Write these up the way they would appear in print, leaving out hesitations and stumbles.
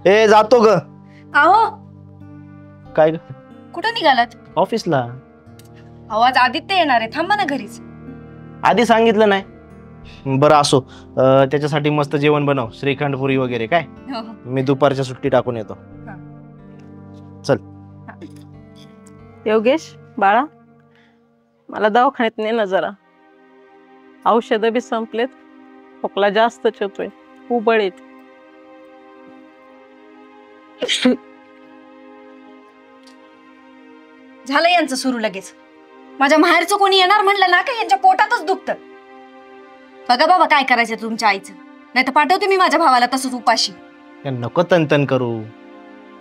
ए जातो ग. अहो काय ग? कुठं निघालात? ऑफिसला. अहो आज आदित्य येणार आहे, थांबा ना घरीच. आधी सांगितलं नाही. बरं असो, त्याच्यासाठी मस्त जेवण बनव, श्रीखंड पुरी वगैरे. काय मी दुपारच्या सुट्टी टाकून येतो. चल. योगेश बाळा, मला दवाखान्यात ने ना जरा. औषध बी संपलेत, खोकला जास्तच होतोय, उबळीत. झालं यांचं सुरू लगेच. माझ्या माहेरचं कोणी येणार म्हणलं ना का यांच्या पोटातच दुखतं. बघा बाबा काय करायचं तुमच्या आईचं, नाही तर पाठवते मी माझ्या भावाला तसंच उपाशी. नको तनतन करू.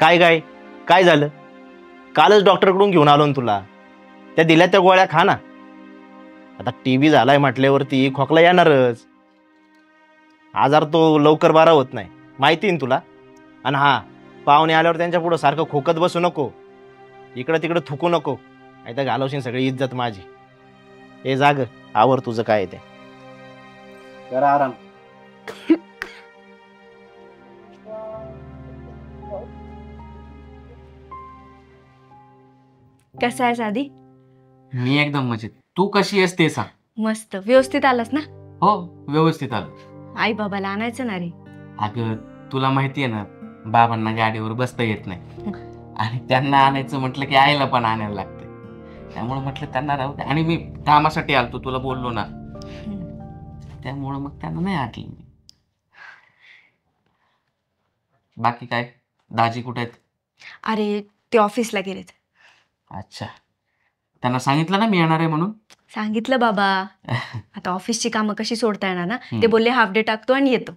काय काय काय झालं? कालच डॉक्टरकडून घेऊन आलो ना तुला. त्या दिल्या त्या गोळ्या खा ना. आता टीबी झालाय म्हटल्यावरती खोकला येणारच. आजार तो लवकर बरा होत नाही, माहिती ना तुला. आणि हा, पाहुणे आल्यावर त्यांच्या पुढं सारखं खोकत बसू नको, इकडं तिकडं थुकू नको, नाही तर घालवशील सगळी इज्जत माझी. हे जाग आवर तुझं काय ते. जरा आराम. कसं आहे साधी? मी एकदम मजेत. तू कशी आहेस ते सांग. मस्त. व्यवस्थित आलास ना? हो व्यवस्थित आलो. आई बाबाला आणायचं ना रे. अगं तुला माहितीये ना, बाबांना गाडीवर बसता येत नाही, आणि त्यांना आणायचं म्हटलं की आईला पण आणायला लागते. त्यामुळे म्हटलं त्यांना राहू दे. आणि मी कामासाठी आलतो, तुला बोललो ना, त्यामुळं मग त्यांना नाही आटली मी. बाकी काय, दाजी कुठे आहेत? अरे ते ऑफिसला गेलेत. अच्छा, त्यांना सांगितलं ना मी येणार आहे म्हणून? सांगितलं बाबा. आता ऑफिसची कामं कशी सोडता येणार ना. ते बोलले हाफ डे टाकतो आणि येतो.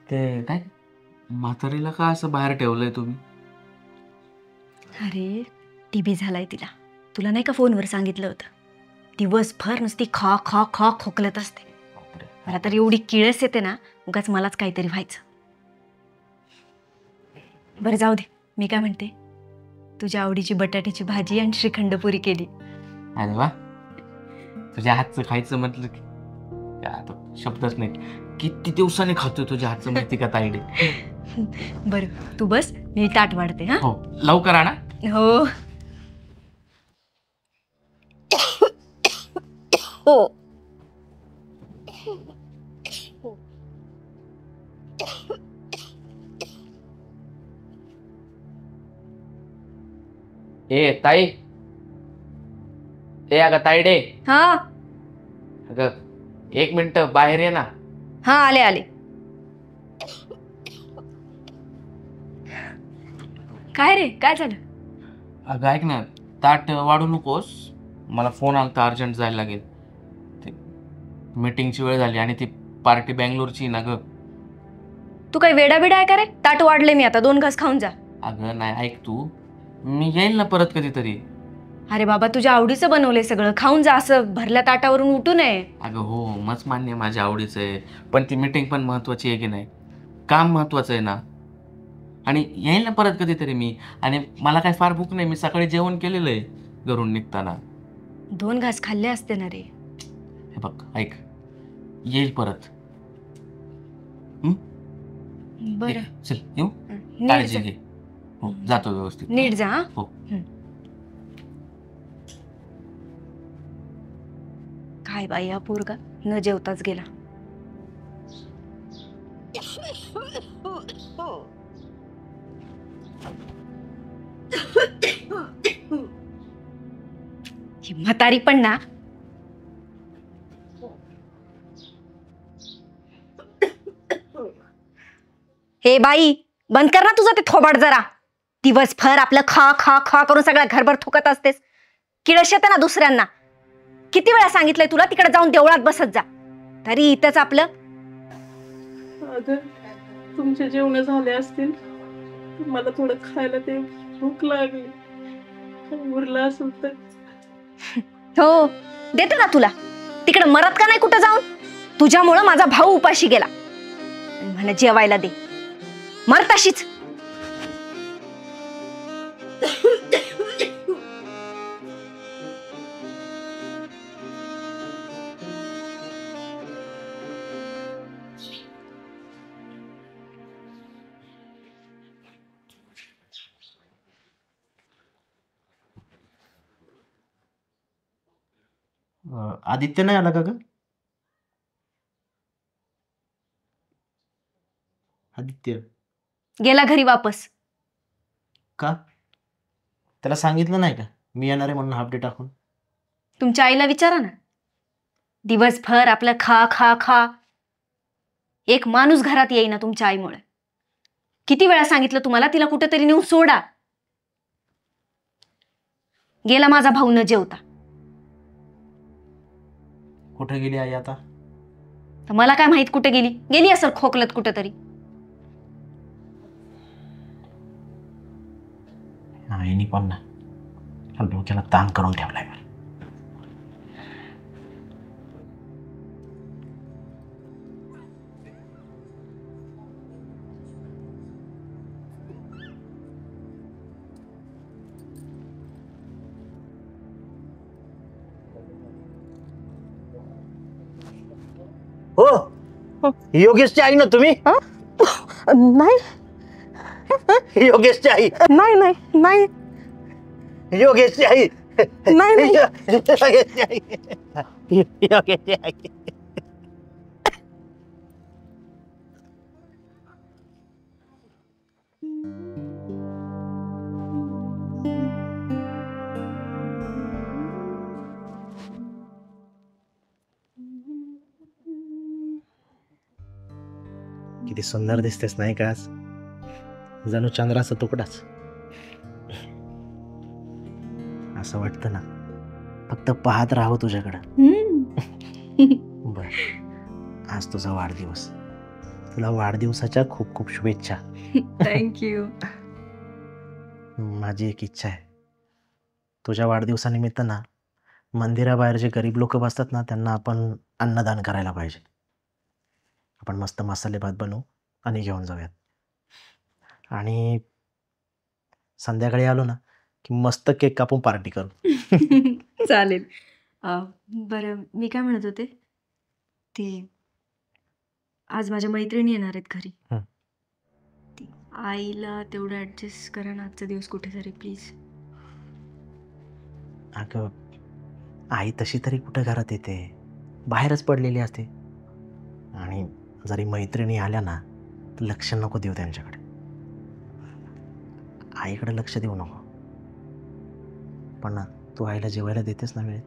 ते काय, म्हातारीला का असं बाहेर ठेवलंय तुम्ही? अरे टीबी झालाय तिला. तुला नाही का फोनवर सांगितलं होतं. दिवसभर नुसती खा खा खा खोकलत असते. मला तर एवढी किळस येते ना, उगाच मलाच काहीतरी व्हायचं. बरं जाऊ दे, मी काय म्हणते, तुझ्या आवडीची बटाट्याची भाजी आणि श्रीखंडपुरी केली. अरे वा, तुझ्या हातचं खायचं म्हटलं की आता शब्दच नाही. किती दिवसाने खातोय तुझ्या हातचं, माहिती का ताईडे. बरं तू बस, मी ताट वाढते. हा हो, लवकर आणा. हो. ए ताई, ए अगं ताईडे. हा अगं एक मिनिट बाहेर ये ना. हा आले आले. काय रे, काय झालं? अगं ऐक ना, ताट वाढू नकोस, मला फोन आलता, अर्जंट जायला लागेल. ते मीटिंगची वेळ झाली आणि ती पार्टी बँगलोरची ना ग. तू काही वेडा बिडा आहे का रे? ताट वाढले मी, आता 2 घास खाऊन जा. अगं नाही, ऐक तू, मी येईल ना परत कधीतरी. अरे बाबा, तुझ्या आवडीचं बनवलंय सगळं, खाऊन जा. असं भरल्या ताटावरून उठू नये. अगं हो, मच मान्य, माझ्या आवडीचं आहे, पण ती मीटिंग पण महत्वाची आहे की नाही. काम महत्वाचं आहे ना. आणि येईल ना परत कधीतरी मी. आणि मला काय फार भूक नाही, मी सकाळी जेवण केलेलं आहे घरून निघताना. 2 घास खाल्ले असते ना रे. हे बघ ऐक, येईल परत. बरं चल येऊ. नीट काळजी जा. घे. हो, जातो व्यवस्थित. नीट जा. हो. काय बाई हा पोरगा न जेवताच गेला. ही म्हातारी पण ना. हे बाई, बंद कर ना तुझं ते थोबाड जरा. दिवसभर आपलं खा खा खा करून सगळ्या घरभर थुकत असतेस. किळस येते ना दुसऱ्यांना. किती वेळा सांगितलंय तुला, तिकडे जाऊन देवळात बसत जा. तरी इथंच आपलं. अगं तुमचे जेवण झाले असतील, मला थोडं खायला ते भूक लागली, उरलं असेल तर. हो देते ना तुला. तिकडे मरत का नाही कुठं जाऊन. तुझ्यामुळं माझा भाऊ उपाशी गेला. म्हणे जेवायला दे, मर तशीच. आदित्य नाही आला का ग? आदित्य गेला घरी वापस. का? त्याला सांगितलं नाही का मी येणार आहे म्हणून हाफ डे टाकून? तुमच्या आईला विचारा ना. दिवसभर आपलं खा खा खा. एक माणूस घरात येईना तुमच्या आईमुळे. किती वेळा सांगितलं तुम्हाला तिला कुठेतरी नेऊन सोडा. गेला माझा भाऊ न जेवता. कुठे गेली आई आता? तर मला काय माहित कुठे गेली. गेली असेल खोकलत कुठेतरी. आईनी पण ना डोक्याला ताण करून ठेवलाय मला. हो योगेशची आई ना तुम्ही? नाही योगेशची आई. नाही नाही नाही योगेशची आई. नाही नाही योगेशची आई. योगेशची आई. किती सुंदर दिसतेस नाही का आज? जणू चंद्राचा तुकडाच. असं वाटतं ना फक्त पाहत राहावं तुझ्याकडं. बर आज तुझा वाढदिवस. तुला वाढदिवसाच्या खूप खूप शुभेच्छा. थँक्यू. माझी एक इच्छा आहे, तुझ्या वाढदिवसानिमित्त ना मंदिराबाहेर जे गरीब लोक बसतात ना त्यांना आपण अन्नदान करायला पाहिजे. आपण मस्त मसाले भात बनवू आणि घेऊन जाऊयात. आणि संध्याकाळी आलो ना की मस्त केक कापून पार्टी करू. चालेल. बरं मी काय म्हणत होते ते आज माझ्या मैत्रिणी येणार आहेत घरी. हं. ती आईला तेवढं ऍडजस्ट करा ना आजचा दिवस कुठेतरी प्लीज. अगं आई तशी तरी कुठं घरात येते, बाहेरच पडलेली असते. आणि जरी मैत्रिणी आल्या ना तर लक्ष नको देऊ त्यांच्याकडे. आईकडे लक्ष देऊ नको. पण ना तू आईला जेवायला देतेस ना वेळेत?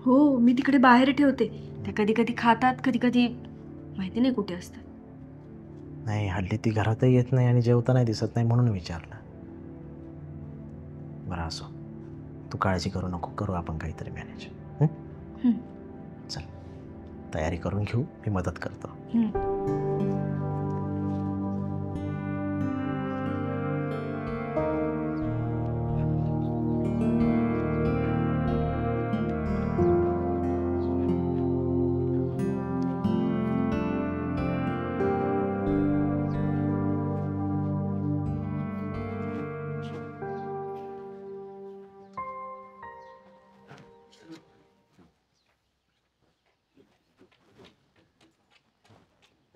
हो मी तिकडे बाहेर ठेवते. त्या कधी कधी खातात, कधी कधी माहिती नाही कुठे असतात. नाही हल्ली ती घरातही येत नाही आणि जेवता नाही दिसत नाही म्हणून विचारलं. बरं असो, तू काळजी करू नको, करू आपण काहीतरी मॅनेज. चल तयारी करून घेऊ, मी मदत करतो.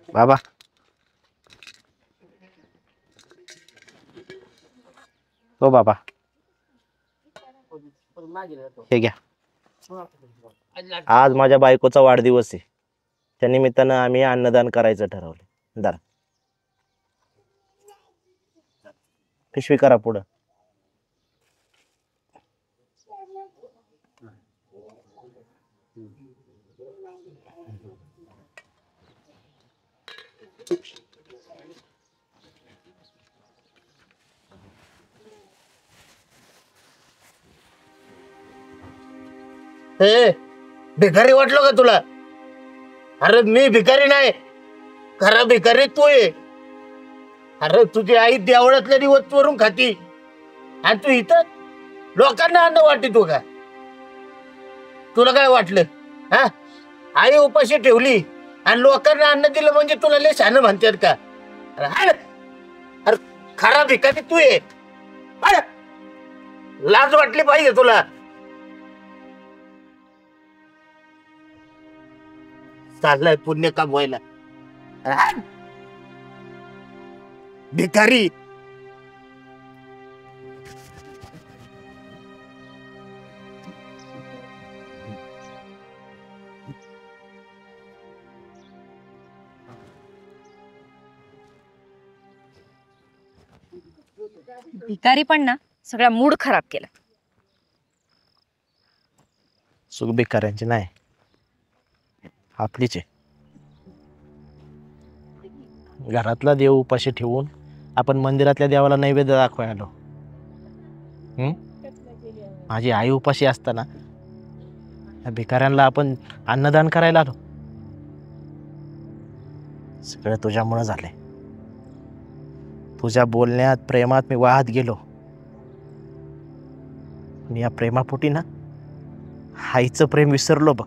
बाबा हो बाबा हे घ्या. आज माझ्या बायकोचा वाढदिवस आहे, त्या निमित्तानं आम्ही अन्नदान करायचं ठरवलं. दर पिशवी करा पुढं. भिकारी वाटलो का तुला? अरे मी भिकारी नाही, खरा भिकारी तू आहे. अरे तुझी आई देवळातल्या दिवस चोरून खाती आणि तू इथं लोकांना अन्न वाटतो का? तुला काय वाटलं? हा आई उपाशी ठेवली आणि लोकांना अन्न दिलं म्हणजे तुला लय शहाणं म्हणतात का? अरे खरा भिकारी तू आहे. लाज वाटली पाहिजे तुला. चाललाय पुण्य कमवायला. भिकारी. भिकारी पण ना सगळा मूड खराब केला. सुख भिकाऱ्यांची नाही, आपलीच आहे. घरातला देव उपाशी ठेवून आपण मंदिरातल्या देवाला नैवेद्य दाखवायला आलो. माझी आई उपाशी असताना त्या भिकाऱ्यांना आपण अन्नदान करायला आलो. सगळं तुझ्यामुळे झालंय. तुझ्या बोलण्यात प्रेमात मी वाहत गेलो. आणि या प्रेमापोटी ना आईचं प्रेम विसरलो बघ.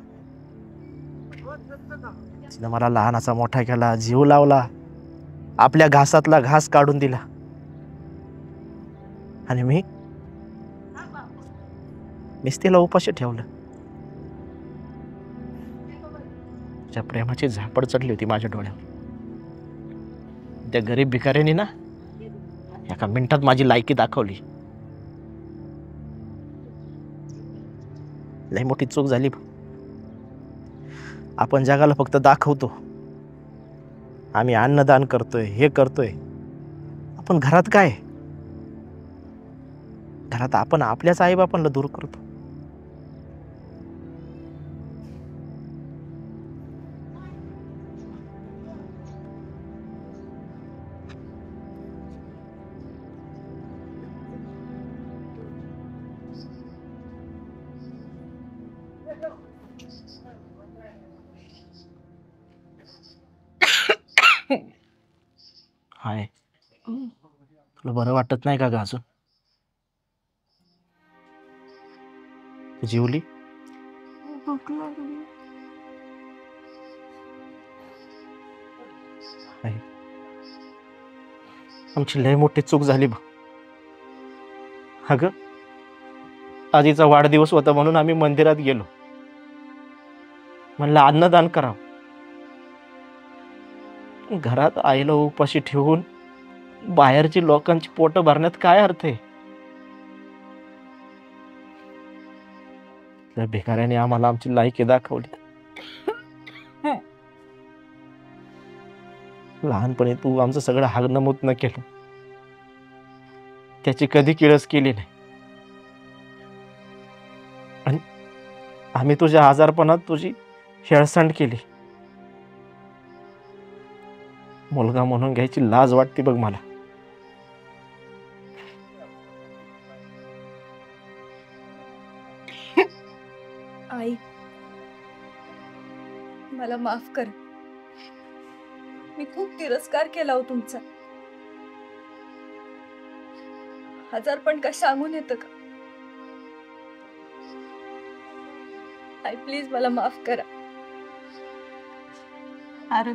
तिनं मला लहानाचा मोठा केला, जीव लावला, आपल्या घासातला घास काढून दिला. आणि मीच तिला उपाशी ठेवलं. त्या प्रेमाची झापड चढली होती माझ्या डोळ्यावर. त्या गरीब भिकाऱ्याने ना एका मिनिटात माझी लायकी दाखवली. लई मोठी चूक झाली. आपण जगाला फक्त दाखवतो आम्ही अन्नदान करतोय, हे करतोय. आपण घरात काय, घरात आपण आपल्याच आईबापांना दूर करतो. हाय, तुला बरं वाटत नाही का ग अजून? तू जेवली? हाय, आमची लय मोठी चूक झाली बघ. अगं आजीचा वाढदिवस होता म्हणून आम्ही मंदिरात गेलो. म्हणलं अन्नदान करावं. घरात आईला उपाशी ठेवून बाहेरची लोकांची पोट भरण्यात काय अर्थ आहे? त्या भिकाऱ्याने आम्हाला आमची लायकी दाखवली. लहानपणी तू आमचं सगळं हागणं केलं, त्याची कधी किळस केली नाही. आणि आम्ही तुझ्या आजारपणात तुझी हेळसांड केली. मुलगा म्हणून घ्यायची लाज वाटते बघ मला. आई, मला माफ कर. मी खूप तिरस्कार केला हो तुमचा. आजारपण का सांगून येतं का? आई प्लीज मला माफ करा. अरे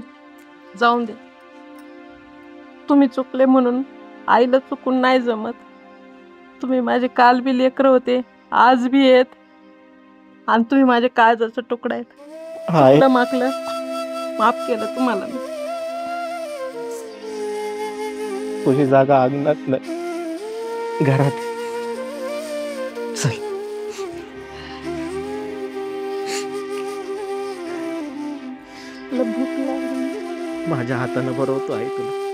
जाऊन दे. तुम्ही चुकले म्हणून आईला चुकून नाही जमत. तुम्ही माझे काल बी लेकरं होते, आज बी आहेत, आणि तुम्ही माझे काळजाचा तुकडा आहेत. चुकलं मागलं, माफ केलं तुम्हाला मी. तुझी जागा अंगणात नाही, घरात. चल. तुला भूक लागली? माझ्या हातानं भरवतो आई तुला.